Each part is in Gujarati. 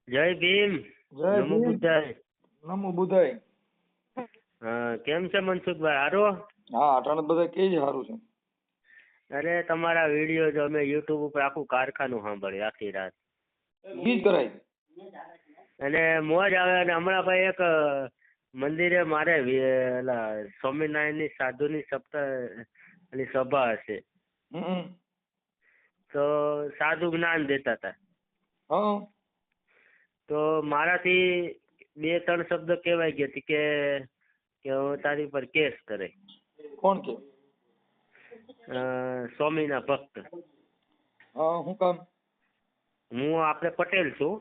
જય ભીમ. જય નમો ભીમ. બુદ્ધાય. નમો બુધાય. કેમ છે મનસુખભાઈ? હારો? હા, અટાણે બધા કે સારું છે. અરે તમારા વિડીયો જો અમે યુટ્યુબ ઉપર આખું કારખાનું સાંભળ્યું આખી રાત, ઈ જ કરાય. અને મોજ આવે. અને હમણાં ભાઈ એક મંદિરે મારે એલા સ્વામિનારાયણની સાધુની સપ્તાહ સભા હશે, હમ. તો સાધુ જ્ઞાન દેતા હતા. હા. તો મારાથી 2-3 શબ્દ કહેવાય ગયા હતી કે હું તારી પર કેસ કરે. કોણ કે? સ્વામીના ભક્ત. હા, શું કામ? હું આપણે પટેલ છું,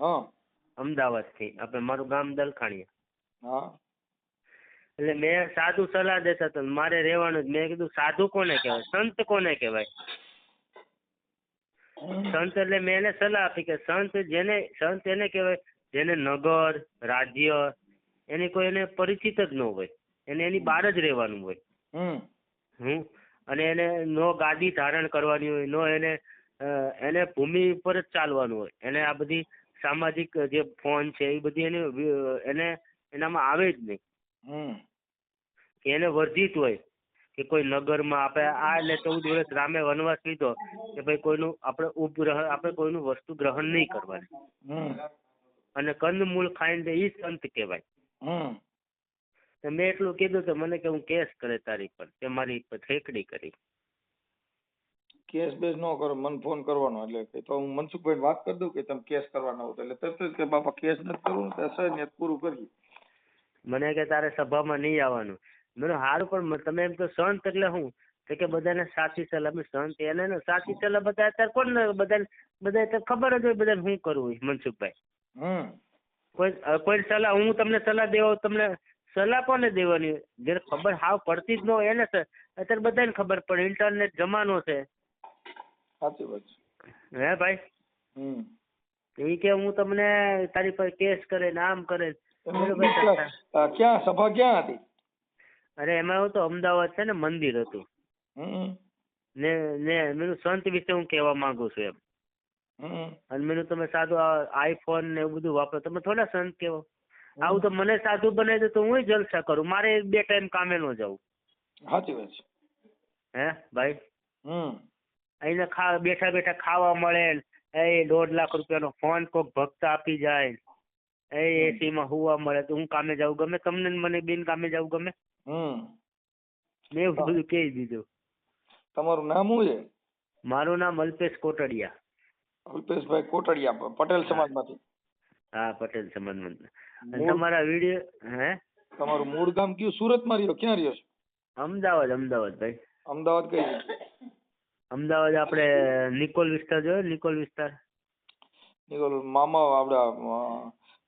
હા. અમદાવાદથી. આપણે મારું ગામ દલખાણીયા. હા. એટલે મેં સાધુ સલાહ દેતા હતા, મારે રહેવાનું જ. મેં કીધું સાધુ કોને કહેવાય, સંત કોને કહેવાય? સંત એટલે મેં એને સલાહ આપી કે સંત એને કહેવાય જેને નગર રાજ્ય એની કોઈ એને પરિચિત જ ન હોય, એને એની બહાર જ રહેવાનું હોય. અને એને નો ગાદી ધારણ કરવાની હોય, નો એને ભૂમિ ઉપર જ ચાલવાનું હોય. એને આ બધી સામાજિક જે ફોન છે એ બધી એને એનામાં આવે જ નહીં. કે એને વર્જિત હોય કે કોઈ નગરમાં આપણે એટલે 14 વર્ષ રામે વનવાસ લીધો કે ભાઈ કોઈનું આપણે કોઈનું વસ્તુ ગ્રહણ નહીં કરવાની, અને કંદમૂળ ખાઈને ઈ સંત કહેવાય. તો મેં એટલું કીધું તો મને કે હું કેસ કરે તારી પર, તે મારી પર ઠેકડી કરી. કેસ બેસ ન કરો, મને ફોન કરવાનો. એટલે કે તો હું મનસુખભાઈ વાત કરી દઉં કે તમે કેસ કરવાના હો, એટલે તરત જ કે બાપા કેસ નથી કરવું તો સર ને પૂરું કરીએ. મને કે તારે સભામાં નહીં આવવાનું. મેં સારું, પણ તમે એમ તો સંત એટલે હું? તો કે બધાને સાચી સલાહ. સંત એને ને સાચી સલાહ બધા અત્યારે કોણ બધા ખબર જ હોય બધાને શું કરવું હોય. મનસુખભાઈ, કોઈ સલાહ હું તમને સલાહ દેવો, તમને સલાહ કોને દેવાની? જેને ખબર હાવ પડતી જ ન હોય એને. અત્યારે બધાને ખબર પડે, ઇન્ટરનેટ જમાનો છે. સાચી વાત છે. હે ભાઈ? એ કે હું તમને તારી પર કેસ કરે ને આમ કરે. ક્યાં સભા ક્યાં હતી? અરે એમાં એવું તો અમદાવાદ છે ને, મંદિર હતું ને મેં સંત વિશે હું કહેવા માંગુ છું એમ. અને મેં તમે સાદું આઈફોન ને એવું બધું વાપરો, તમે થોડા સંત કહેવો. આવું તો મને સાધુ બનાવી દે તો હું જલસા કરું, મારે 2 ટાઈમ કામે ન જવું. સાચી વાત છે. હે ભાઈ? અહીંયા બેઠા બેઠા ખાવા મળે, એ 1.5 લાખ રૂપિયાનો ફોન કોક ભક્ત આપી જાય, એસી માં હુવા મળે. તો હું કામે જાઉં ગમે? તમને મને બિન કામે જાઉં ગમે? મેં એવું બધું કહી દીધું. તમારું નામ શું છે? મારું નામ અલ્પેશ કોટડિયા. અલ્પેશભાઈ કોટડિયા, પટેલ સમાજમાંથી. હા, પટેલ સમાજમાંથી. અને તમારા વિડીયો હે? તમારું મૂળ ગામ કયું? સુરતમાં રહ્યો? ક્યાં રહ્યો છો? અમદાવાદ ભાઈ. અમદાવાદ કઈ જગ્યાએ? અમદાવાદ આપણે નિકોલ વિસ્તાર જોયો? નિકોલ વિસ્તાર. નિકોલ મામા આપડા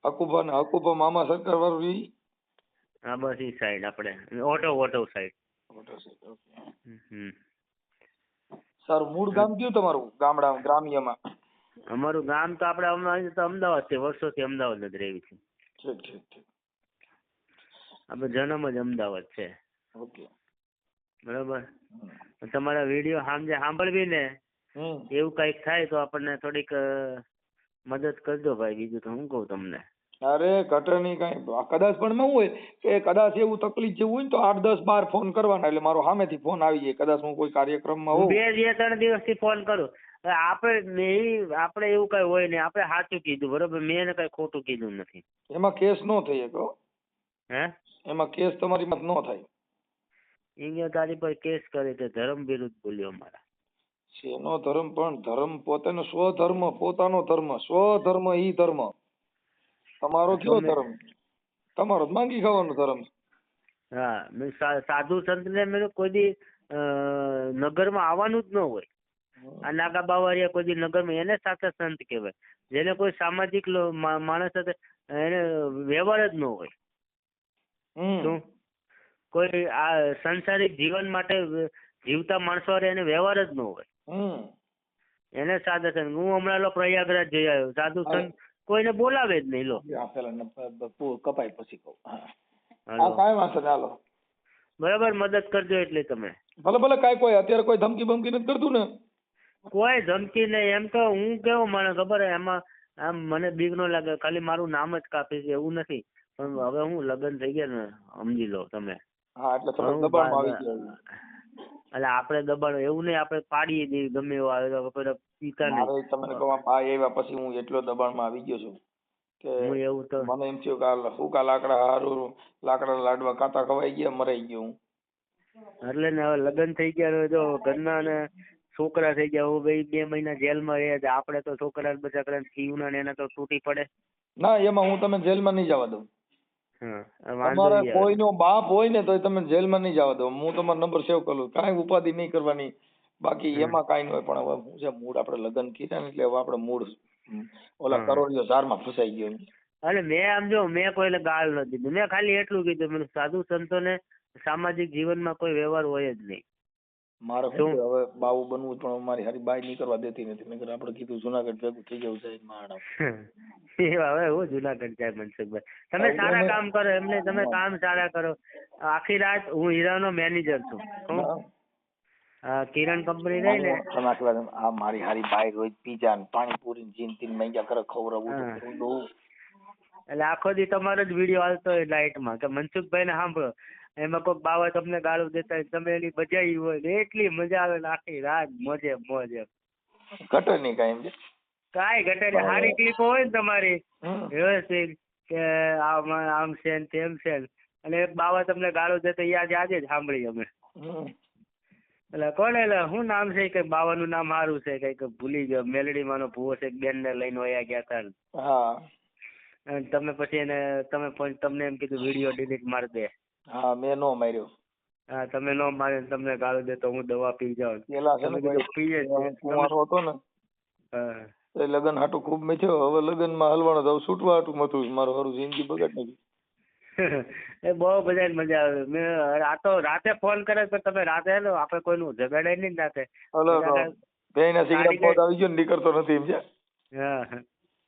હકુભા મામા સરકાર વાળું ઈ? હા, બસ ઈ સાઈડ આપણે ઓટો સાઈડ. સારું, મૂળ ગામ કયું તમારું? ગ્રામ્યમાં અમારું ગામ તો આપણે અમદાવાદ છે, વર્ષોથી અમદાવાદ જ રહેવી છે. ઠીક. આપણે જન્મ જ અમદાવાદ છે. ઓકે, બરોબર. તમારા વિડીયો સાંભળવી ને એવું કઈક થાય તો આપણને થોડીક મદદ કરજો ભાઈ. બીજું તો હું કહું તમને. અરે ઘટે નહીં કઈ. કદાચ પણ શું હોય કે કદાચ એવું તકલીફ જેવું હોય ને તો 8, 10, 12 ફોન કરવાના, એટલે મારો સામેથી ફોન આવી જાય. કદાચ હું કોઈ કાર્યક્રમમાં હોઉં, 2-3 દિવસથી ફોન કરું. આપણે એવું કઈ હોય નહીં. આપણે સાચું કીધું, બરોબર? મેં એને કઈ ખોટું કીધું નથી. એમાં કેસ ન થઈ શકો. હે? એમાં કેસ તમારી મત ન થાય. અહીંયા તારી પર કેસ કરે તો ધર્મ વિરુદ્ધ બોલ્યો મારા. શેનો ધર્મ? પણ ધર્મ પોતાનો સ્વધર્મ, પોતાનો ધર્મ. સ્વધર્મ ઈ ધર્મ. તમારો કયો ધર્મ? તમારો માંગી ખાવાનો ધર્મ. હા, મેં સાધુ સંત ને મેં કોઈ દી નગરમાં આવવાનું જ ન હોય. આ નાગા બાવળિયા કોઈ દી નગરમાં, એને સાચા સંત કહેવાય. જેને કોઈ સામાજિક માણસ સાથે એને વ્યવહાર જ ન હોય. શું કોઈ આ સંસારિક જીવન માટે જીવતા માણસો એને વ્યવહાર જ ન હોય. એને સાધા સંત. હું હમણાં પ્રયાગરાજ જઈ આવ્યો. સાધુ સંત કોઈને બોલાવે જ નહીં. કપાય પછી કહું. કાંઈ વાંધો નહીં, હાલો. બરાબર, મદદ કરજો એટલે તમે. ભલે કાંઈ કોઈ અત્યારે કોઈ ધમકી બમકી નથી કરતું ને? કોઈ ધમકી નહીં. એમ તો હું કેવો માણસ ખબર? એમાં આમ મને બીક ન લાગે, ખાલી મારું નામ જ કાપી છે એવું નથી, પણ હવે હું લગ્ન થઈ ગયા ને સમજી લો તમે. હા એટલે તમે દબાણમાં આવી ગયા. એટલે આપણે દબાણ એવું નહીં, આપણે પાડીએ દઈએ ગમે એવો આવે તો પેલા પીતા નહીં. મારે તમને કહું આ ભાઈ આવ્યા પછી હું એટલો દબાણમાં આવી ગયો છું કે હું એવું તો મને એમ થયું કે આ સૂકા લાકડા હારું લાકડા લાડવા કાતા ખવાઈ ગયા, મરાઈ ગયો હું. એટલે ને હવે લગ્ન થઈ ગયા જો ઘરના ને છોકરા થઈ ગયા, હું ભાઈ 2 મહિના જેલમાં રહ્યા છે, આપણે તો છોકરા બચાકડા થયું ને એને તો તૂટી પડે. ના એમાં હું તમે જેલમાં નહીં જવા દઉં. હા વાંધો તમારા નહીં. કોઈનો બાપ હોય ને તો તમે જેલમાં નહીં જવા દો. હું તમારો નંબર સેવ કરું, કાંઈ ઉપાધિ નહીં કરવાની, બાકી એમાં કાંઈ નહીં હોય. પણ હવે હું છે મૂળ આપણે લગ્ન કર્યા ને એટલે હવે આપણે મૂળ ઓલા કરોડિયો ઝારમાં ફસાઈ ગયો. અને મેં આમ જો મેં કોઈને ગાળ નથી દીધી, મેં ખાલી એટલું કીધું મને સાધુ સંતોને સામાજિક જીવનમાં કોઈ વ્યવહાર હોય જ નહીં. મારે શું હવે બાવું બનવું પણ મારી હારી બાઈ નહીં કરવા દેતી નથી. નકર આપણે કીધું જુનાગઢ ભેગું થઈ જવું છે માણસ. હવે હું જુનાગઢ જાય મનસુખભાઈ, તમે સારા કામ કરો એમને, તમે કામ સારા કરો. આખી રાત હું હીરાનો મેનેજર છું, કિરણ કંપની રહી ને આ મારી હારી બાઈ રોજ પીઝા ને પાણીપુરી ને જીન તીન મહિના કરે ખવડાવું. એટલે આખો દી તમારો જ વિડીયો હાલતો હોય લાઈટમાં કે મનસુખભાઈ ને સાંભળો, એમાં કોઈક બાવા તમને ગાળું દેતા હોય, તમે એની બજાઈ હોય ને એટલી મજા આવે ને આખી રાત મોજે મોજ. ઘટે નહીં કાંઈ, કાંઈ ઘટે નહીં. સારી ક્લિપો હોય ને તમારી વ્યવસ્થિત કે આમ છે ને તેમ છે, અને એક બાવા તમને ગાળું દેતા યાદ આજે જ સાંભળી અમે. એટલે કોણ એટલે શું નામ છે કે બાવાનું નામ સારું છે કઈક ભૂલી ગયો, મેલડીમાં નો ભૂવો છે, બેન ને લઈને વયા ગયા હતા. તમે પછી એને તમને એમ કીધું વિડીયો ડિલીટ મારી દે. હા મેં નો માર્યો. હા તમે નો માર્યો, તમને ગાળો દે તો હું દવા પી જાઉં. પીએ કુંવારો હતો ને એ લગન હાટું ખૂબ મેથ્યો. હવે લગન માં હલવાનો તો છૂટવા હાટું મથું, મારું હારું જિંદગી બગાડ નાખી. એ બહુ બધા મજા આવે. મેં આ તો રાતે ફોન કરે તો તમે રાતે આપણે કોઈનું જગાડે નહીં રાતે. ભેંના સિંગડા પગ આવી ગયો ને નીકળતો નથી એમ છે. હા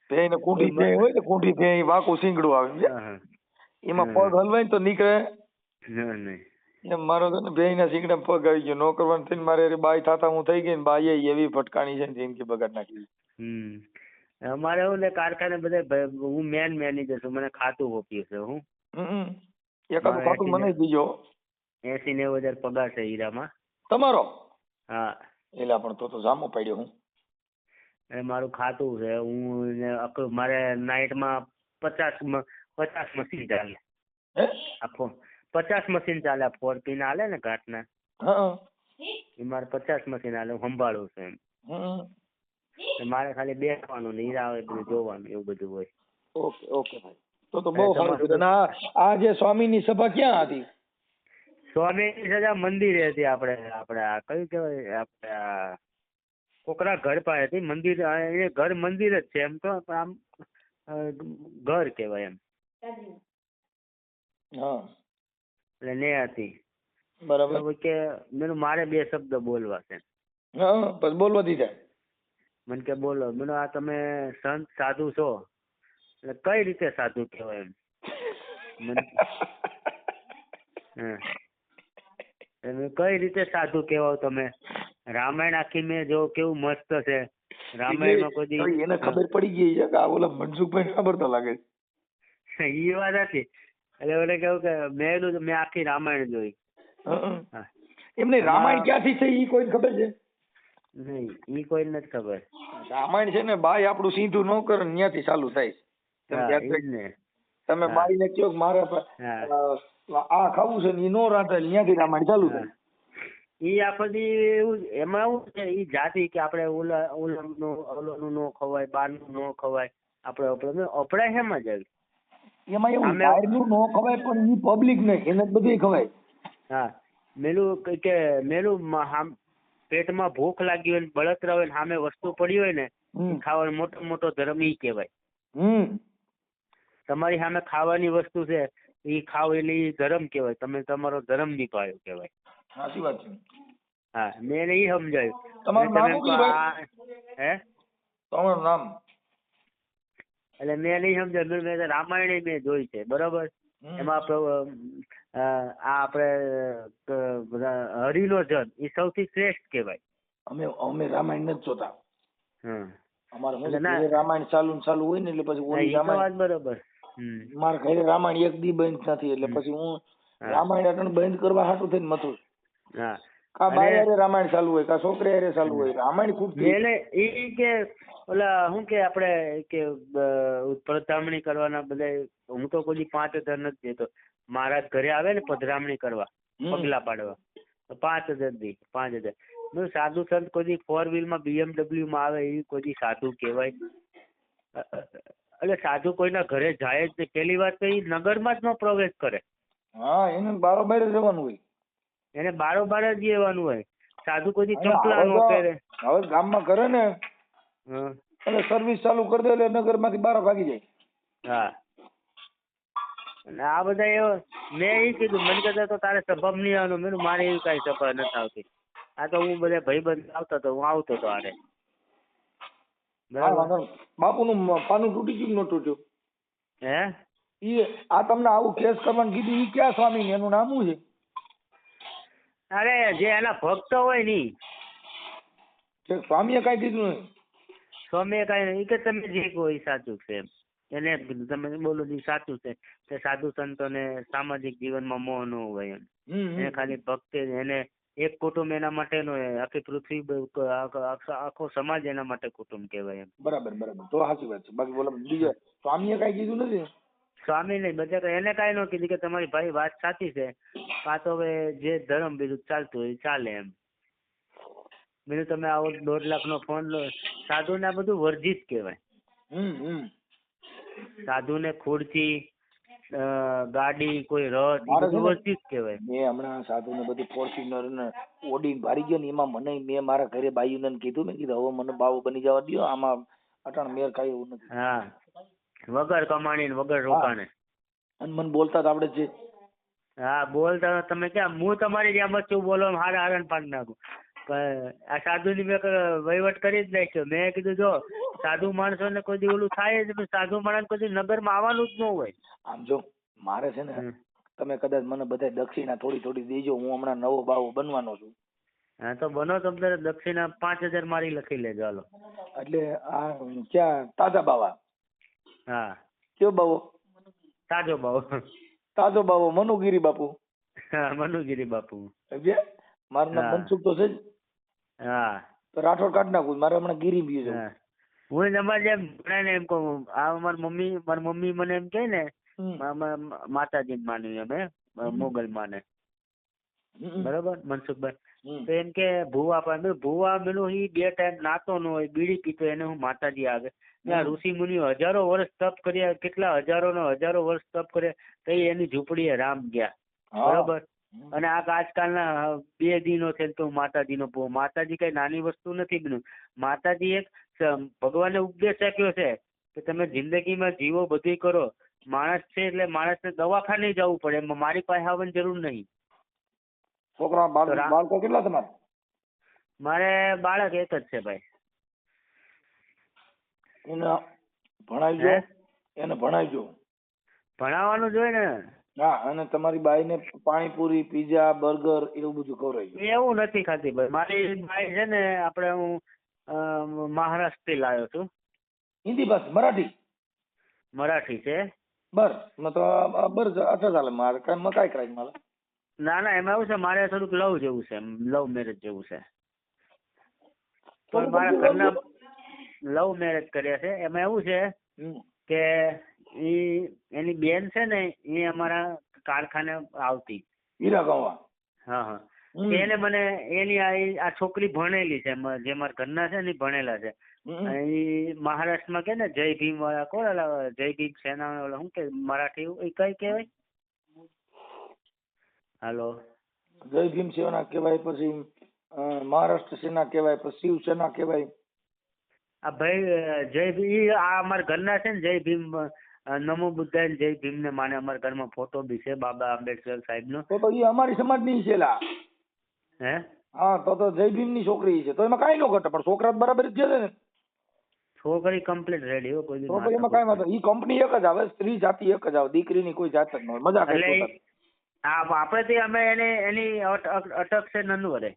ભેંને કુંઠી ભેં હોય ને, કુંઠી ભેં વાકું સિંગડું આવે એમાં પગ હલવાય ને તો નીકળે નહીં. એમ મારો તો ને ભેંના સિંગડા પગ આવી ગયો, નો કરવાનું થઈને મારે બાઈ થાતા હું થઈ ગઈ ને બાઈ એવી ફટકાણી છે ને જિંદગી બગાડ નાખી. અમારે એવું ને કારખાને બધે હું મેનેજર છું, મને ખાતું ઓપ્યું છે. હું એકાદું ખાતું મને દીજો. 80-90 હજાર પગાર છે હીરામાં તમારો. હા એલા પણ તો જામો પડ્યો હું. એ મારું ખાતું છે. હું મારે નાઇટમાં 50 મશીન ચાલે. આખો 50 મશીન ચાલે. 4 પિન હાલે ને ઘાટના, એ મારે 50 મશીન હાલે, હું સંભાળું છું એમ. મારે ખાલી બેસવાનું ને હીરા આવે બધું જોવાનું, એવું બધું હોય. ઓકે ઓકે ભાઈ, તો બહુ સારું. આ જે સ્વામીની સભા ક્યાં હતી? સ્વામીની સભા મંદિરે હતી. આપણે આ કયું કેવાય, આપણે કોકરા ઘર પાસે હતી. મંદિર એ ઘર મંદિર જ છે એમ તો, આમ ઘર કેવાય એમ. હા એટલે ને હતી. બરાબર. કે મેં મારે 2 શબ્દ બોલવા છે. હા બસ બોલવા દીધા. મને કે બોલો. મને આ તમે સંત સાધુ છો, એટલે કઈ રીતે સાધુ કહેવાય એમ. કઈ રીતે સાધુ કહેવાય તમે? રામાયણ આખી મેં જો કેવું મસ્ત છે. રામાયણમાં કોઈ એને ખબર પડી ગઈ છે કે આ ઓલા મનસુખભાઈ ખબર તો લાગે. એ વાત હતી. એટલે મને કેવું કે મેં આખી રામાયણ જોઈ. એમને રામાયણ ક્યાંથી છે એ કોઈને ખબર છે નહીં? એ કોઈને નથી ખબર. રામાયણ છે ને બાઈ આપણું સીધું ન કરે ત્યાંથી ચાલુ થાય. તમે બાઈ ને કહો મારે આ ખાવું છે ને એ નો રાંધે, ત્યાંથી રામાયણ ચાલુ થાય. એ આખો દી એવું એમાં એવું છે. એ જાતિ કે આપણે ઓલાનું નો ખવાય, બારનું નો ખવાય, આપણે અપડાય હેમાં જાય. એમાં એવું બહારનું નો ખવાય પણ એ પબ્લિક ને એને બધું ખવાય. હા મેલું કે મેલું પેટમાં ભૂખ લાગી હોય ને બળતરા હોય ને સામે વસ્તુ પડી હોય ને, ખાવાનો મોટો મોટો ધર્મ ઈ કહેવાય. તમારી સામે ખાવાની વસ્તુ છે એ ખાવ એટલે એ ધર્મ કહેવાય. તમે તમારો ધર્મ નિભાવ્યો કહેવાય. સાચી વાત છે. હા મેં એને ઈ સમજાયું. તમારું નામ હે? તમારું નામ? એટલે મેં નહીં સમજાયું. મેં રામાયણ મેં જોઈ છે બરોબર. એમાં આ આપણે હરિનો જન એ સૌથી શ્રેષ્ઠ કહેવાય. અમે રામાયણ નથી જોતા. અમારે ઘરે રામાયણ ચાલુ ને ચાલુ હોય ને એટલે પછી ઓલી રામાયણ બરોબર. મારા ઘરે રામાયણ એક દી બંધ નથી એટલે પછી હું રામાયણ અટણ બંધ કરવા હાટું થઈને મથું. હા, કા બાય રામાયણ ચાલુ હોય કા છોકરી હારે ચાલુ હોય રામાયણ ખૂબ એટલે ઈ કે ઓલા શું કે આપણે કે પધરામણી કરવાના બધા, હું તો કોઈ 5,000 નથી દેતો. મારા ઘરે આવે ને પધરામણી કરવા, પગલા પાડવા, 5,000 દી 5,000. સાધુ સંત કોઈ 4 વ્હીલ માં BMW માં આવે એ કોઈ સાધુ કહેવાય? એટલે સાધુ કોઈના ઘરે જાય જ નહીં. પેલી વાત તો એ નગરમાં જ નો પ્રવેશ કરે. હા, એને બારોબાર જ રહેવાનું હોય. એને બારોબાર જ રહેવાનું હોય. સાધુ કોઈ ચંપલા નો પહેરે. હવે ગામમાં કરે ને એટલે સર્વિસ ચાલુ કરી દે એટલે નગર માંથી બહાર ભાગી જાય. હા, અને આ બધા એવો મેં એ કીધું, મને કહેતા તો તારે સભા નહીં આવવાનું. મેં મારે એવી કઈ સભા નથી આવતી. આ તો હું બધા ભાઈબંધ આવતો તો હું આવતો તો આરે. બાપુ નું પાનું તૂટી ગયું ન તૂટ્યું? હે, ઈ આ તમને આવું કેસ કરવાનું કીધું ઈ ક્યાં સ્વામી ને એનું નામ શું છે? અરે જે એના ભક્ત હોય ની. સ્વામીએ કઈ કીધું નહીં? સ્વામીએ કઈ નહીં કે તમે જે કહો એ સાચું છે એમ. એને કીધું તમે બોલો એ સાચું છે. કે સાધુ સંતોને સામાજિક જીવનમાં મોહ ન હોય એમ. એને ખાલી ભક્તિ, એને એક કુટુંબ એના માટે નો, આખી પૃથ્વી આખો સમાજ એના માટે કુટુંબ કહેવાય એમ. બરાબર બરાબર, તો સાચી વાત છે. બાકી બોલો બીજા સ્વામીએ કઈ કીધું નથી? સ્વામી નહીં, બધા એને કઈ ન કીધું કે તમારી ભાઈ વાત સાચી છે, કાં તો હવે જે ધર્મ વિરુદ્ધ ચાલતું હોય ચાલે એમ. બીજું તમે આવો 1.5 લાખ નો ફોન લો, સાધુ ને આ બધું વર્જિત કહેવાય. સાધુ ને ખુરચી, ગાડી, કોઈ રથ, એ બધું વર્જિત કહેવાય. મેં હમણાં સાધુ ને બધી ફોર્ચ્યુનર ને ઓડી ભારી ગયો ને એમાં મને મેં મારા ઘરે બાયુને કીધું, મેં કીધું હવે મને બાવો બની જવા દો, આમાં અટાણ મેર કાંઈ એવું નથી. હા, વગર કમાણી ને વગર રોકાણે. અને મને બોલતા આવડે છે. હા, બોલતા તમે ક્યાં, હું તમારી જેમ જ છું, બોલો હારા હારા પાડી નાખું. આ સાધુ ની મેં વહીવટ કરી જ નાખ્યો. મેં કીધું જો સાધુ માણસો ને કોઈ ઓલું થાય જ, સાધુ માણસ કોઈ નગર માં આવવાનું જ ન હોય. આમ જો મારે છે ને, તમે કદાચ મને બધા દક્ષિણા થોડી થોડી દેજો, હું હમણાં નવો બાવો બનવાનો છું. હા તો બનો, તમને દક્ષિણા 5,000 મારી લખી લેજો હાલો. એટલે આ ક્યાં તાજા બાવા? હા, કયો બાવો? તાજો બાવો. તાજો બાવો મનુગીરી બાપુ. હા, મનુગીરી બાપુ. મારું નામ મનસુખ તો છે જ. હા, તો રાઠોડ કાઢ નાખું, મારે હમણાં ગીરી બી છે. હું તમારે જેમ ભણાય ને એમ કહું. આ મારી મમ્મી મને એમ કે ને, માતાજી માની અમે મોગલ માને, બરોબર મનસુખભાઈ, તો એમ કે ભુવા પણ ભુવા પેલું ઈ 2 ટાઈમ નાતો ન હોય, બીડી પીતો, એને હું માતાજી આવે. ઋષિ મુનિઓ હજારો વર્ષ તપ કર્યા, કેટલા હજારો વર્ષ તપ કર્યા, તો એની ઝૂંપડીએ રામ ગયા, બરોબર. અને આ આજકાલના 2 દિનો છે તો માતાજી નો ભૂ. માતાજી કઈ નાની વસ્તુ નથી બન્યું. માતાજી એક ભગવાને ઉપદેશ આપ્યો છે કે તમે જિંદગીમાં જીવો, બધું કરો. માણસ છે એટલે માણસને દવાખાને જવું પડે, એમાં મારી પાસે આવવાની જરૂર નહીં. છોકરા બાળકો કેટલા તમારે? મારે બાળક એક જ છે ભાઈ. એને ભણાવજો, એને ભણાવજો. ભણાવવાનું જોઈએ ને. હા, અને તમારી બાઈ ને પાણીપુરી, પીઝા, બર્ગર એવું બધું ખવડાવજો. એવું નથી ખાતી ભાઈ. મારી બાઈ છે ને, આપણે હું મહારાષ્ટ્ર થી લાવ્યો છું. હિન્દી ભાષા? મરાઠી છે. બર તો બર અચ્છા ચાલે. મારે કઈ કરાય મારે? ના ના, એમાં એવું છે, મારે થોડુંક લવ જેવું છે, લવ મેરેજ જેવું છે. તો મારા ઘરના લવ મેરેજ કર્યા છે. એમાં એવું છે કે એની બેન છે ને, એ અમારા કારખાને આવતી હીરા ગવા. હા હા, એને મને એની આ છોકરી ભણેલી છે, જે મારા ઘરના છે ને ભણેલા છે. એ મહારાષ્ટ્રમાં કે ને જય ભીમ વાળા, કોણ જય ભીમ સેના વાળા, શું કે મરાઠી એ કઈ કહેવાય? હાલો, જય ભીમ સેના કહેવાય, પછી મહારાષ્ટ્ર સેના કહેવાય, પછી શિવસેના કહેવાય. આ ભાઈ જય ભીમ, આ અમારા ઘરના છે ને, જય ભીમ, નમો બુદ્ધાય, જય ભીમ ને માને. અમારા ઘરમાં ફોટો બી છે બાબા આંબેડકર સાહેબ નો. તો એ અમારી સમાજ ની છે લા. હે? હા, તો જય ભીમ ની છોકરી છે, તો એમાં કઈ ન ઘટે. પણ છોકરા બરાબર જ છે ને. છોકરી કમ્પ્લીટ રેડી હો, કોઈ છોકરી એમાં કઈ વાંધો. ઈ કંપની એક જ આવે, સ્ત્રી જાતિ એક જ આવે, દીકરીની કોઈ જાત જ ન હોય. મજાક એટલે આપણે થી અમે એની અટક છે નંદવરે.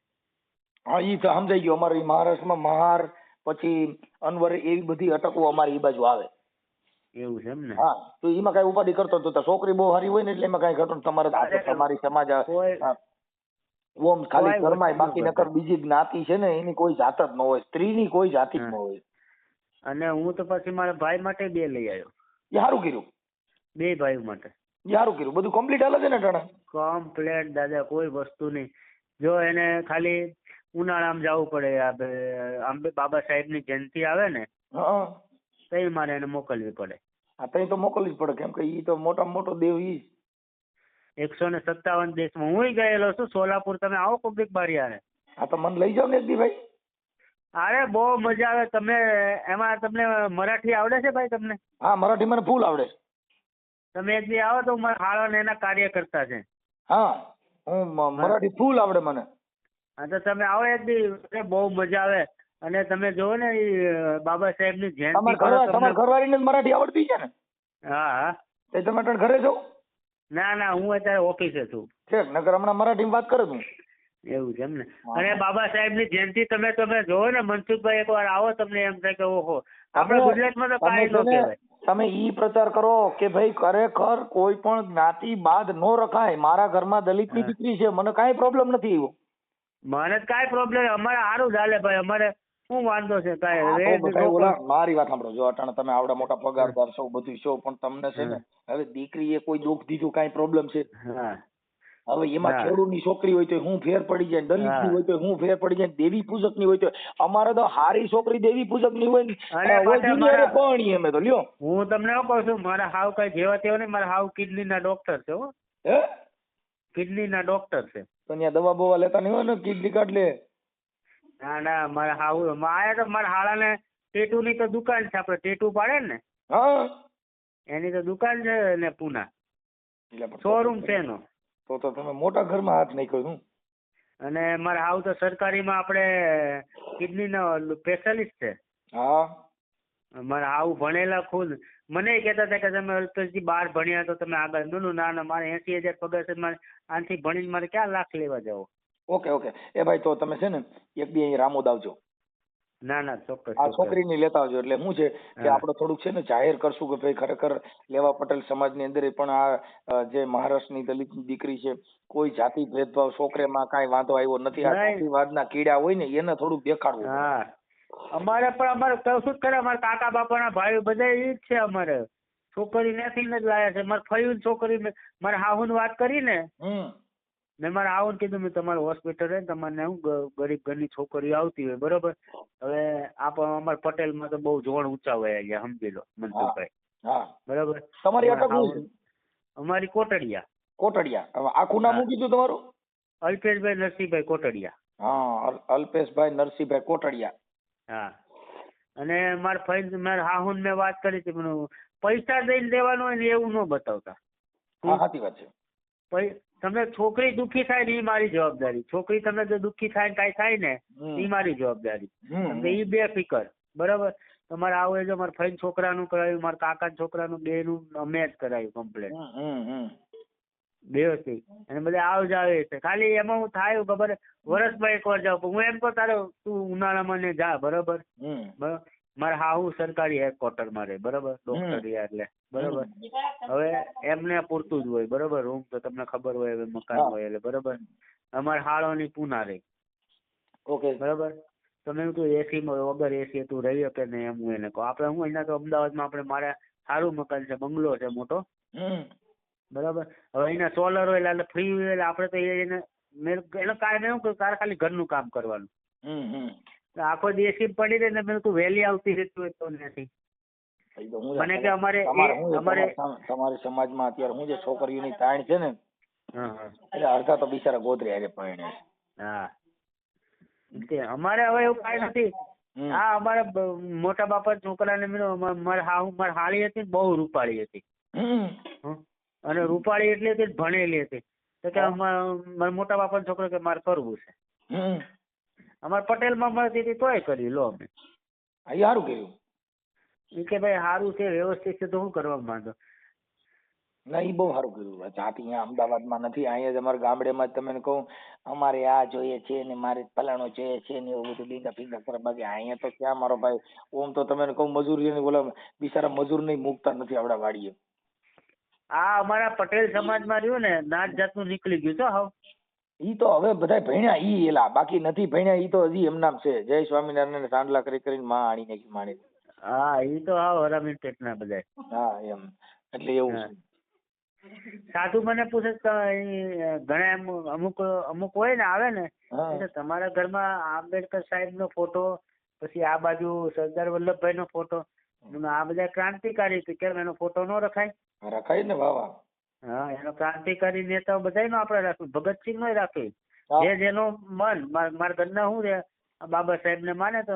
હા, ઈ તો સમજાઈ ગયો. અમારે મહારાષ્ટ્રમાં મહાર પછી અનવરે એવી બધી અટકો અમારી એ બાજુ આવે. એવું છે એમ ને? હા, તો એમાં કઈ ઉપાધિ કરતો તો છોકરી બહુ સારી હોય ને એટલે એમાં કઈ ઘટો તમારે તમારી સમાજ ઓમ ખાલી ઘરમાં બાકી નકર બીજી જ્ઞાતિ છે ને એની કોઈ જાત જ ન હોય, સ્ત્રીની કોઈ જાતિ જ ન હોય. અને હું તો પછી મારા ભાઈ માટે 2 લઈ આવ્યો. એ સારું કર્યું. 2 ભાઈઓ માટે સારું કર્યું. બધું કમ્પ્લીટ હાલે છે ને ટાણા? કમ્પ્લીટ દાદા, કોઈ વસ્તુ નહીં. જો એને ખાલી ઉનાળામાં જવું પડે, આંબે બાબા સાહેબની જયંતિ આવે ને તઈ મારે એને મોકલવી પડે. હા, તઈ તો મોકલવી જ પડે, કેમ કે ઈ તો મોટામાં મોટો દેવ ઈ 157 દેશમાં હું ગયેલો છું. સોલાપુર તમે આવો કોબીક બારિયારે. હા, તો મને લઈ જાવ ને એક દી ભાઈ. અરે બહુ મજા આવે. તમે એમાં તમને મરાઠી આવડે છે ભાઈ તમને? હા, મરાઠી મને ફૂલ આવડે. તમે એક દી આવો તો મારા હાળો ને એના કાર્યકર્તા છે. હા, હું મરાઠી ફૂલ આવડે મને. હા, તો તમે આવો એક દી, બહુ મજા આવે. અને તમે જોવો ને બાબા સાહેબ ની જયંતિ. તમારા ઘરવાળીને મરાઠી આવડતી છે ને? હા હા. એ તમે ઘરે છો? ના, હું અત્યારે ઓફિસે છું. ઠીક, નકર હમણાં મરાઠીમાં વાત કરું છું. એવું છે એમ ને? અને બાબા સાહેબ ની જયંતિ તમે જોવો ને મનસુખભાઈ, એકવાર આવો, તમને એમ થાય કે ઓહો, આપણે ગુજરાતમાં તો કાંઈ ન કહેવાય. તમે ઈ પ્રચાર કરો કે ભાઈ ખરેખર કોઈ પણ જ્ઞાતિ બાદ નો રખાય. મારા ઘરમાં દલિત ની દીકરી છે, મને કાંઈ પ્રોબ્લેમ નથી એવો. મને કાંઈ પ્રોબ્લેમ, અમારે સારું ચાલે ભાઈ. અમારે શું વાંધો છે કાંઈ? મારી વાત સાંભળો. જો અટાણે તમે આવડા મોટા પગારદાર છો, બધું છો, પણ તમને છે ને હવે દીકરીએ કોઈ દુઃખ દીધું, કાંઈ પ્રોબ્લેમ છે? હવે એમાં ખેડૂતની છોકરી હોય તો હું ફેર પડી જાય, દલિત ની હોય તો હું ફેર પડી જાય, દેવી પૂજક ની હોય તો અમારે તો હારી છોકરી દેવી પૂજક ની હોય ને પરણી અમે તો લ્યો. હું તમને શું કહું છું, મારા હાવ કઈ જેવા તેવા નહીં. મારા હાવ કિડની ના ડોક્ટર છે. હો, કિડની ના ડોક્ટર છે. તો ત્યાં દવા બવા લેતા નહીં હોય ને, કિડની કાર્ડ લે? ના, મારા હાવ આયા તો મારા હાળા ને ટેટુ ની તો દુકાન છે. આપડે ટેટુ પાડે ને, એની તો દુકાન છે ને પુના, શોરૂમ છે એનો. તો તમે મોટા ઘરમાં હાથ નાખ્યો છું. અને મારા હાવ તો સરકારીમાં આપણે કિડની નો સ્પેશિયાલિસ્ટ છે. હા, મારા હાવ ભણેલા ખુદ. મને કહેતા હતા કે તમે અલ્પેશજી 12 ભણ્યા તો તમે આગળ. ના, મારે 80,000 પગાર છે. મારે આનાથી ભણીને મારે ક્યાં લાખ લેવા જાવ? ઓકે. એ ભાઈ, તો તમે છે ને એક દી અહીં રામોદ આવજો. ના, ચોક્કસ. આ છોકરીને લેતા આવજો. એટલે શું છે કે આપણે થોડુંક છે ને જાહેર કરશું કે ભાઈ ખરેખર લેવા પટેલ સમાજની અંદર પણ આ જે મહારાષ્ટ્રની દલિત દીકરી છે, કોઈ જાતિ ભેદભાવ છોકરીમાં કાંઈ વાંધો આવ્યો નથી. આ જાતિવાદના કીડા હોય ને એને થોડુંક દેખાડવું. હા, અમારે કહું છું કરે, અમારા કાકા બાપાના ભાઈ બધા એ જ છે. અમારે છોકરી નથી ને જ લાયા છે. મારે ફયું છોકરી, મારા હાહુ ની વાત કરી ને, મેં મારા હાહુ કીધું મેં તમારું હોસ્પિટલ છે, તમને હું ગરીબ ઘરની છોકરીઓ આવતી હોય, બરોબર. હવે અમારા પટેલમાં તો બહુ જોણ ઊંચા હોય ગયા, સમજી લો મનસુખભાઈ. બરોબર. તમારી અટક અમારી કોટડિયા. કોટડિયા. આખું નામ શું કીધું તમારું? અલ્પેશભાઈ નરસિંહભાઈ કોટડિયા. હા, અલ્પેશભાઈ નરસિંહભાઈ કોટડિયા. હા. અને મારા હાહુ મેં વાત કરી હતી, પૈસા દઈને દેવાનું હોય ને એવું ન બતાવતા. હા, સાચી વાત છે. તમે છોકરી દુઃખી થાય ને એ મારી જવાબદારી. છોકરી તમે જો દુઃખી થાય ને કાંઈ થાય ને એ મારી જવાબદારી. એ બે ફિકર. બરાબર. તમારે આવું હોય, જો મારા ફઈન છોકરાનું કરાવ્યું, મારા કાકા છોકરાનું, બેનું અમે જ કરાવ્યું કમ્પ્લેટ. વ્યવસ્થિત. અને બધા આવ જ આવે છે. ખાલી એમાં હું થાય ખબર, વર્ષમાં એકવાર જાઉં. હું એમ કહું તારે તું ઉનાળામાં ને જા, બરોબર. મારા હાહુ સરકારી હેડક્વાર્ટરમાં રહે, બરોબર, ડોક્ટર એટલે, બરોબર. હવે એમને પૂરતું જ હોય, બરોબર. રૂમ તો તમને ખબર હોય, મકાન હોય એટલે, બરોબર. અમારે હાળોની પુના રહી. ઓકે, બરોબર. તમે તું એસી વગર એસી તું રહી શકે ને, એમ હું એને કહું. આપણે હું અહીંયા તો અમદાવાદમાં આપણે મારે સારું મકાન છે, બંગલો છે મોટો, બરાબર. હવે અહીંયા સોલર હોય એટલે ફ્રી હોય એટલે આપણે તો એને કાંઈ નહીં કહ્યું, તારે ખાલી ઘરનું કામ કરવાનું. આખો દેશી પડી રહે ને, મેં તું વહેલી આવતી રહેતી હોય તો નથી. મને કે અમારે તમારી સમાજમાં અત્યારે હું જે છોકરીઓની તાણ છે ને, એટલે અડધા તો બિચારા ગોતરી હારે પરણે. હા, અમારે હવે એવું કાંઈ નથી. હા, અમારા મોટા બાપા છોકરાને મારી હાળી હતી, બહુ રૂપાળી હતી. અને રૂપાળી એટલી હતી, ભણેલી હતી. તો કે મારા મોટા બાપાનો છોકરો કે મારે કરવું છે. અમારે પટેલમાં મળતી હતી તોય કરી લો અમે. સારું કર્યું. એ કે ભાઈ સારું છે, વ્યવસ્થિત છે, તો શું કરવા માંગો. ના ઈ બહુ સારું કર્યું. જાત અહીંયા અમદાવાદમાં નથી, અહીંયા જ અમારા ગામડેમાં જ તમને કહું અમારે આ જોઈએ છે ને મારે ફલાણો જોઈએ છે ને એવું બધું લીધા પીધા કરે. બાકી અહીંયા તો ક્યાં મારો ભાઈ, ઓમ તો તમે કહું મજૂરી બોલા બિચારા મજૂર નહીં મૂકતા નથી આપડા વાડીએ. આ અમારા પટેલ સમાજમાં રહ્યું ને નાત જાતનું નીકળી ગયું છે હવે. ઈ તો હવે બધા ભણ્યા ઈ એલા, બાકી નથી ભણ્યા ઈ તો હજી એમનામ છે. જય સ્વામિનારાયણ સાંડલા કરીને માં આણી નાખી માણી. હા ઈ તો હા હરામી પેટના બધા. હા એમ એટલે એવું છે. સાધુ મને પૂછે ઘણા અમુક અમુક હોય ને આવે ને એટલે તમારા ઘરમાં આંબેડકર સાહેબ નો ફોટો, પછી આ બાજુ સરદાર વલ્લભભાઈ નો ફોટો, આ બધા ક્રાંતિકારી કેમ એનો ફોટો નો રખાય? રખાય ને વાવા. હા એનો ક્રાંતિકારી નેતાઓ બધા નો આપણે રાખવું, ભગતસિંહ નો રાખીએ, જે જેનો મન. મારા ઘરના શું છે બાબા સાહેબ ને માને તો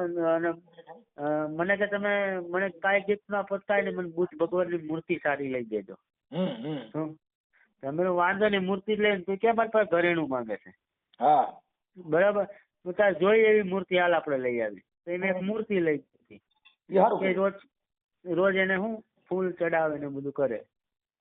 મને કે તમે મને કાંઈ ગિફ્ટ ના આપો કાંઈ નહીં, મને બુદ્ધ ભગવાન ની મૂર્તિ સારી લઈ દેજો. તમે વાંધો નહીં, મૂર્તિ લઈને તું કેમ મારી પાસે ઘરેણું માંગે છે? હા બરાબર, તું તાર જોઈ એવી મૂર્તિ હાલ આપણે લઈ આવી. તો એને એક મૂર્તિ લઈ દીધી, રોજ એને શું ફૂલ ચડાવે ને બધું કરે.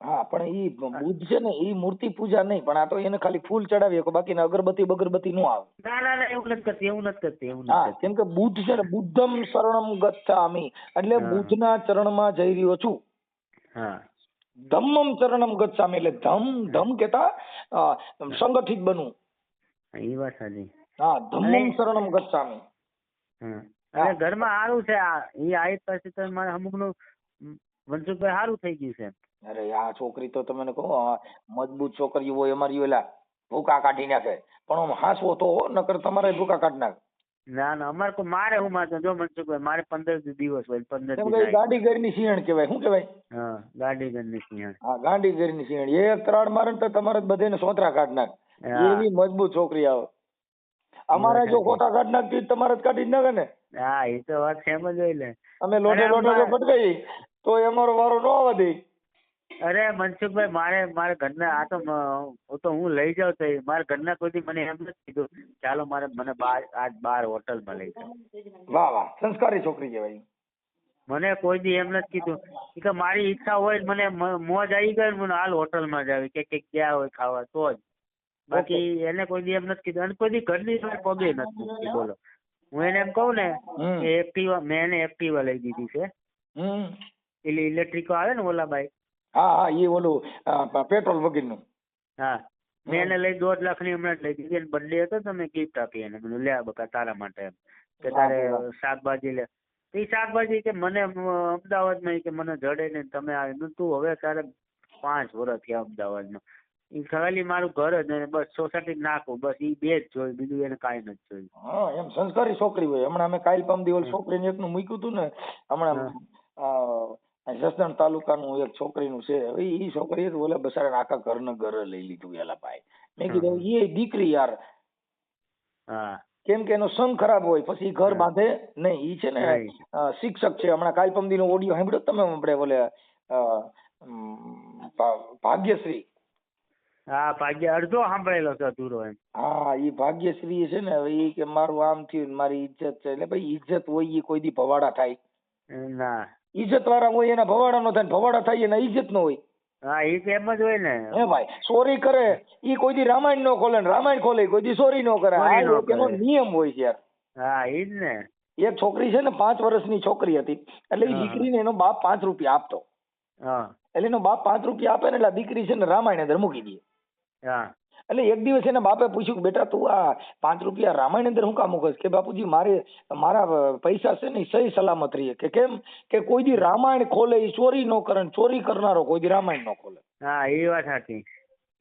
હા પણ ઈ બુદ્ધ છે ને ઈ મૂર્તિ પૂજા નહીં, પણ આ તો એને ખાલી ફૂલ ચડાવી શકો, બાકી અગરબત્તી બગરબત્તી નો આવે. ના ના ના એવું નથી કરતી, એવું નથી કરતી, એવું હા કેમ કે બુદ્ધ છે ને બુદ્ધમ શરણમ ગચ્છામિ, એટલે બુદ્ધ ના ચરણમાં જઈ રહ્યો છું. હા ધમ્મમ ચરણમ ગચ્છામિ, એટલે ધમ કેતા સંગઠિત બનવું. એ વાત સાચી. હા ધમ્મમ શરણમ ગચ્છામિ. અને ઘરમાં સારું છે આ એ આયત પાસે તો મારે અમુક નું મનસુખભાઈ સારું થઈ ગયું છે. અરે આ છોકરી તો તમને કહું મજબૂત છોકરી હોય અમારી ઓલા ભૂકા કાઢી નાખે, પણ આમ હાસવો તો નકર તમારે ભૂકા કાઢી નાખે. ના ના અમારે કોઈ મારે હું મારતો જો મનસુખભાઈ મારે 15 દિવસ હોય 15 દિવસ. ગાડી ઘરની સિંહણ કહેવાય, શું કહેવાય? હા ગાડી ઘરની સિંહણ. હા ગાડી ઘરની સિંહણ, એક ત્રાડ મારે તો તમારે બધાને સોતરા કાઢી નાખે, એવી મજબૂત છોકરી આવે. અમારે જો ખોટા કાઢી નાખતી તમારે જ કાઢી નાખે ને. હા એ તો વાત સેમ જ હોય ને. અમે લોટે લોટે જો ફટકાઈ તો અમારો વારો ન આવવા દે. અરે મનસુખભાઈ મારે ઘરના આ તો હું લઈ જાઉં તો મારા ઘરના કોઈ મને એમ નથી કીધું ચાલો મને આજ બાર હોટલમાં લઈ જાઓ. વાહ વાહ સંસ્કારી છોકરી કહેવાય. મને કોઈ દી એમ નથી કીધું કે મારી ઈચ્છા હોય મને મોજ આવી ગઈ મને હાલ હોટલમાં જ આવી કે ગયા હોય ખાવા તો જ, બાકી એને કોઈ દી એમ નથી કીધું. અને કોઈ દી ઘરની પગે નથી મૂકતી. બોલો હું એને એમ કહું ને કે એક્ટિવા, મેં એને એક્ટિવા લઈ દીધી છે, એટલે ઇલેક્ટ્રિક આવે ને ઓલા બાઈક. હા હા એ ઓલું પેટ્રોલ વગરનું. હા મેં એને લઈ 2.5 લાખ ની હમણાં લઈ દીધી. એને બર્થડે હતો તો મેં ગિફ્ટ આપી એને, બધું લે બકા તારા માટે એમ કે તારે શાકભાજી લે. એ શાકભાજી કે મને અમદાવાદમાં કે મને જડે ને તમે આવે તું હવે તારે 5 વર્ષ થયા અમદાવાદમાં. એ ખાલી મારું ઘર જ બસ સોસાયટી નાખું બસ, એ બે જ જોયું, બીજું એને કાંઈ નથી જોયું. હા એમ સંસ્કારી છોકરી હોય. હમણાં અમે કાલ પમ દિવસ છોકરીને એકનું મૂક્યું હતું ને, હમણાં જસદણ તાલુકાનું એક છોકરીનું છે. હવે એ છોકરીએ તો ઓલા બસારા આખા ઘરના ઘરે લઈ લીધું એલા ભાઈ. મેં કીધું એ દીકરી યાર. હા કેમ કે એનો સંગ ખરાબ હોય પછી ઘર બાંધે નહીં. ઈ છે ને શિક્ષક છે. હમણાં કાલ પમ દી નો ઓડિયો સાંભળ્યો તમે? આપણે બોલે ભાગ્યશ્રી. હા ભાગ્ય અડધો સાંભળેલો છે અધૂરો એમ. હા ઈ ભાગ્યશ્રી છે ને, હવે ઈ કે મારું આમ થયું મારી ઇજ્જત છે. એટલે ભાઈ ઇજ્જત હોય એ કોઈ દી ભવાડા થાય ના. ઇજ્જત વાળા હોય એના ભવાડા નો થાય, ભવાડા થાય એના ઇજ્જત નો હોય. હા એ તો એમ જ હોય ને. હે ભાઈ ચોરી કરે ઈ કોઈ દી રામાયણ નો ખોલે ને રામાયણ ખોલે કોઈ દી ચોરી નો કરે. આ એનો નિયમ હોય છે યાર. હા એ જ ને. એક છોકરી છે ને 5 વર્ષની છોકરી હતી, એટલે એ દીકરીને એનો બાપ 5 રૂપિયા આપતો. એટલે એનો બાપ 5 રૂપિયા આપે ને એટલે દીકરી છે ને રામાયણ અંદર મૂકી દે. એટલે એક દિવસ એના બાપે પૂછ્યું બેટા તું આ 5 રૂપિયા રામાયણ અંદર હું કામ મૂકસ? કે બાપુજી મારા પૈસા છે ને સહી સલામત રહીએ. કે કેમ? કે કોઈ દી રામાયણ ખોલે એ ચોરી નો કરે, ચોરી કરનારો કોઈ દી રામાયણ નો ખોલે. હા એ વાત સાચી.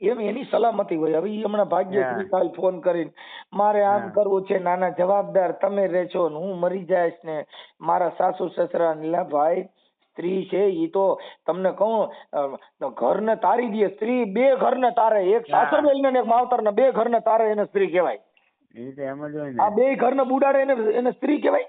એમ એની સલામતી હોય. હવે હમણાં ભાગ્યશ્રી કાલ ફોન કરીને મારે આમ કરવું છે, નાના જવાબદાર તમે રહેશો ને હું મરી જાઈશ ને મારા સાસુ સસરા ને. ભાઈ સ્ત્રી છે ઈ તો તમને કહું ઘરને તારી દે. સ્ત્રી 2 ઘરને તારે, એક સાસરવેલ ને એક માવતર ને, 2 ઘરને તારે એને સ્ત્રી કહેવાય. એ તો એમ જ હોય ને. આ 2 ઘરને બુડાડે એને સ્ત્રી કહેવાય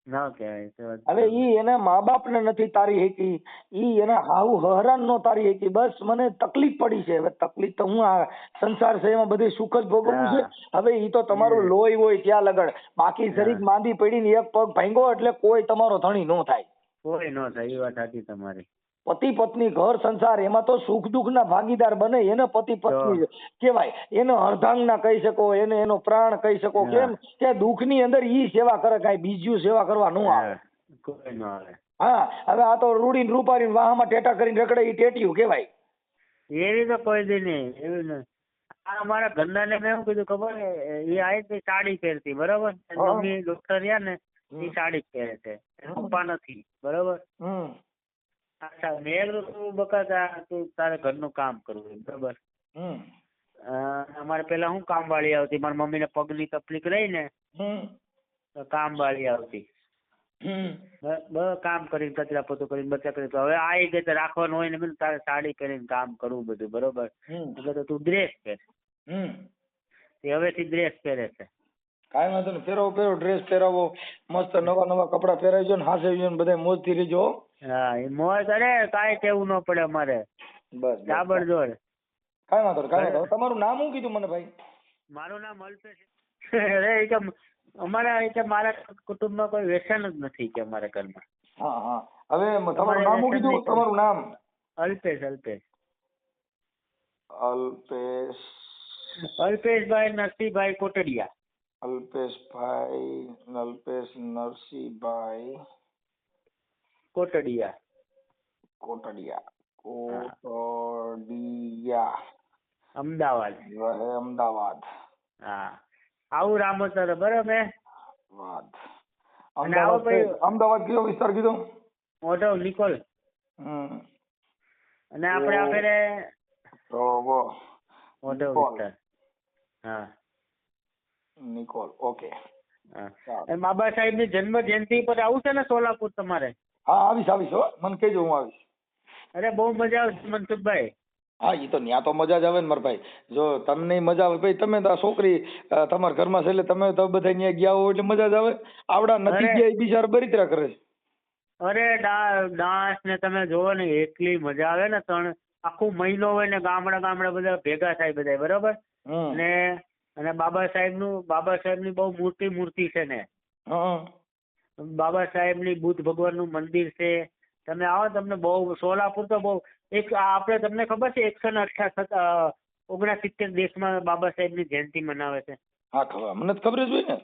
ના કહેવાય. હવે ઈ એના મા બાપ ને નથી તારી હતી, ઈ એના હાવ હરાન નો તારી હતી. બસ મને તકલીફ પડી છે. હવે તકલીફ તો હું આ સંસાર છે એમાં બધી સુખ જ ભોગવવું છે. હવે ઈ તો તમારું લોહી હોય ત્યાં લગડ, બાકી શરીર માંદી પડીને એક પગ ભાંગો એટલે કોઈ તમારો ધણી નો થાય. કોઈ નો થાય. એ વાત સાચી તમારી. પતિ પત્ની ઘર સંસાર એમાં તો સુખ દુઃખ ના ભાગીદાર બને એને પતિ પત્ની કહેવાય. એને અર્ધાંગના કહી શકો, એને એનો પ્રાણ કહી શકો. કેમ કે દુઃખ ની અંદર ઈ સેવા કરે, કાંઈ બીજું સેવા કરવા ન આવે. કોઈ ન આવે. હા, હવે આ તો રૂડીને રૂપારીને વાહમાં ટેટા કરીને રખડે ઈ ટેટિયું કહેવાય. એવી તો કોઈ દી નહીં, એવી નહીં. આ અમારા ઘરના ને મેં એવું કીધું ખબર, એ આવી સાડી પહેરતી, બરોબર? મમ્મી ડોક્ટર રહ્યા ને, એ સાડી જ પહેરે છે, પપ્પા નથી, બરોબર? અચ્છા, મેં તું બકા તું તારે ઘરનું કામ કરવું, બરોબર? અમારે પેલા હું કામ વાળી આવતી, મારી મમ્મીને પગની તકલીફ રહી ને, કામ વાળી આવતી. કામ કરીને કચરા પોતું કરીને બચા કરી, હવે આવી ગઈ તો રાખવાનું હોય ને, તારે સાડી પહેરીને કામ કરવું બધું, બરોબર? એટલે તો તું ડ્રેસ પહેર. હવેથી ડ્રેસ પહેરે છે. કાંઈ વાંધો નહીં, પહેરો ડ્રેસ પહેરાવો, મસ્ત નવા નવા કપડા પહેરાવજો ને હાસેવજો ને બધા મોજથી રહેજો. હા, એ મોજ અરે કાંઈ કેવું ન પડે અમારે, બસ જાબડજોડ. કાંઈ વાંધો નહીં. તમારું નામ શું કીધું મને ભાઈ? મારું નામ અલ્પેશ. અરે કે અમારા મારા કુટુંબમાં કોઈ વ્યસન જ નથી કે અમારા ઘરમાં. હા હા, હવે તમારું નામ શું કીધું? તમારું નામ? અલ્પેશ. અલ્પેશભાઈ નરસિંહભાઈ કોટડિયા. અલ્પેશ નરસિંહભાઈ કોટડિયા. અમદાવાદ. હા, આવું રામોતર, બરાબર? અમદાવાદ કયો વિસ્તાર કીધો? ઓઢવ નિકોલ. અને આપણે આપેરે ઓઢવ વિસ્તાર. હા, નિકોલ. ઓકે. બાબા સાહેબ ની જન્મ જયંતિ પર આવું છે ને સોલાપુર તમારે? હા, આવીશ હો, મને કહેજો, હું આવીશ. અરે બહુ મજા આવશે મનસુખભાઈ. હા, એ તો ત્યાં તો મજા જ આવે ને મારા ભાઈ. જો તમને મજા આવે ભાઈ, તમે તો છોકરી તમારા ઘરમાં છે એટલે તમે તો બધા ત્યાં ગયા હો એટલે મજા જ આવે. આવડા નથી ગયા એ બિચારા બરિતરા કરે છે. અરે ડાન્સ ને તમે જોવો ને એટલી મજા આવે ને, આખું મહિનો હોય ને ગામડા બધા ભેગા થાય બધા, બરોબર? અને બાબા સાહેબ ની બહુ મોટી મૂર્તિ છે ને, બાબા સાહેબ ની બુદ્ધ ભગવાન નું મંદિર છે. તમે આવો, તમને બહુ સોલાપુર તો બહુ આપણે તમને ખબર છે 169 દેશમાં બાબા સાહેબ ની જયંતિ મનાવે છે. હા, ખબર, મને ખબર જ હોય ને.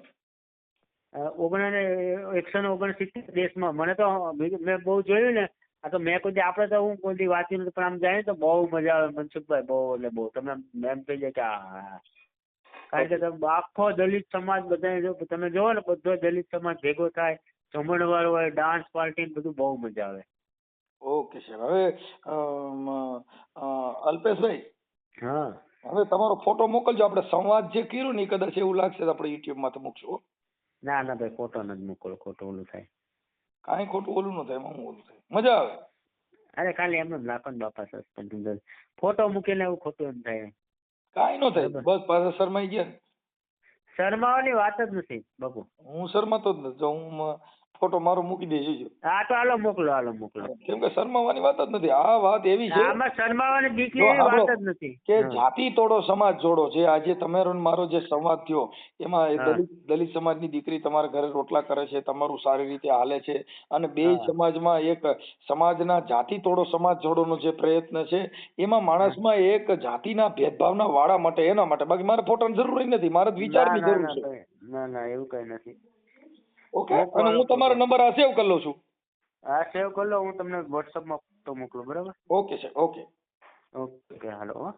169 દેશમાં. મને તો મેં બહુ જોયું ને, આ તો મેં કોઈ આપણે તો હું કોઈ વાંચ્યું નથી, પણ આમ જાય તો બહુ મજા આવે મનસુખભાઈ, બહુ એટલે બહુ. તમે એમ કહી જાય કે હા, કારણ કે આખો દલિત સમાજ બધા તમે જોવો ને, બધો દલિત સમાજ ભેગો થાય, જમણવાર હોય, ડાન્સ પાર્ટી, બધું બહુ મજા આવે. Okay sir. હવે અલ્પેશભાઈ, હા, હવે તમારો ફોટો મોકલજો. આપણે સંવાદ જે કર્યું ને કદાચ એવું લાગશે તો આપણે યુટ્યુબ માં તો મૂકશું. ના ભાઈ, ફોટો નથી મોકલો, ખોટું ઓલું થાય. કાંઈ ખોટું ઓલું ન થાય, એમાં ઓલું થાય, મજા આવે. અરે ખાલી એમ જ નાખો ને બાપા, સસ્પેન્ડ ફોટો મૂકીને એવું ખોટું એમ થાય. કાંઈ ન થાય, બસ પાછા શરમાઈ ગયા. શરમાવાની વાત જ નથી બાપુ. હું શરમાતો જ નથી. હું ફોટો મારો મૂકી દેજો. હા, તો હાલો મોકલો. કેમ કે શરમાવાની વાત જ નથી. આ વાત એવી છે, આમાં શરમાવાની બીક ની વાત જ નથી કે જાતિ તોડો સમાજ જોડો છે. આજે તમારો મારો જે સંવાદ થયો એમાં દલિત સમાજની દીકરી તમારા ઘરે રોટલા કરે છે, તમારું સારી રીતે હાલે છે, અને બે સમાજમાં એક સમાજના જાતિ તોડો સમાજ જોડોનો જે પ્રયત્ન છે, એમાં માણસમાં એક જાતિના ભેદભાવના વાળા માટે, એના માટે. બાકી મારે ફોટાની જરૂર નથી, મારે વિચારની જરૂર છે. ના એવું કઈ નથી. ઓકે, અને હું તમારો નંબર આ સેવ કરી લઉં છું. હા, સેવ કરી લો. હું તમને WhatsApp માં ફોટો મોકલું, બરાબર? Okay sir. ઓકે, હાલો.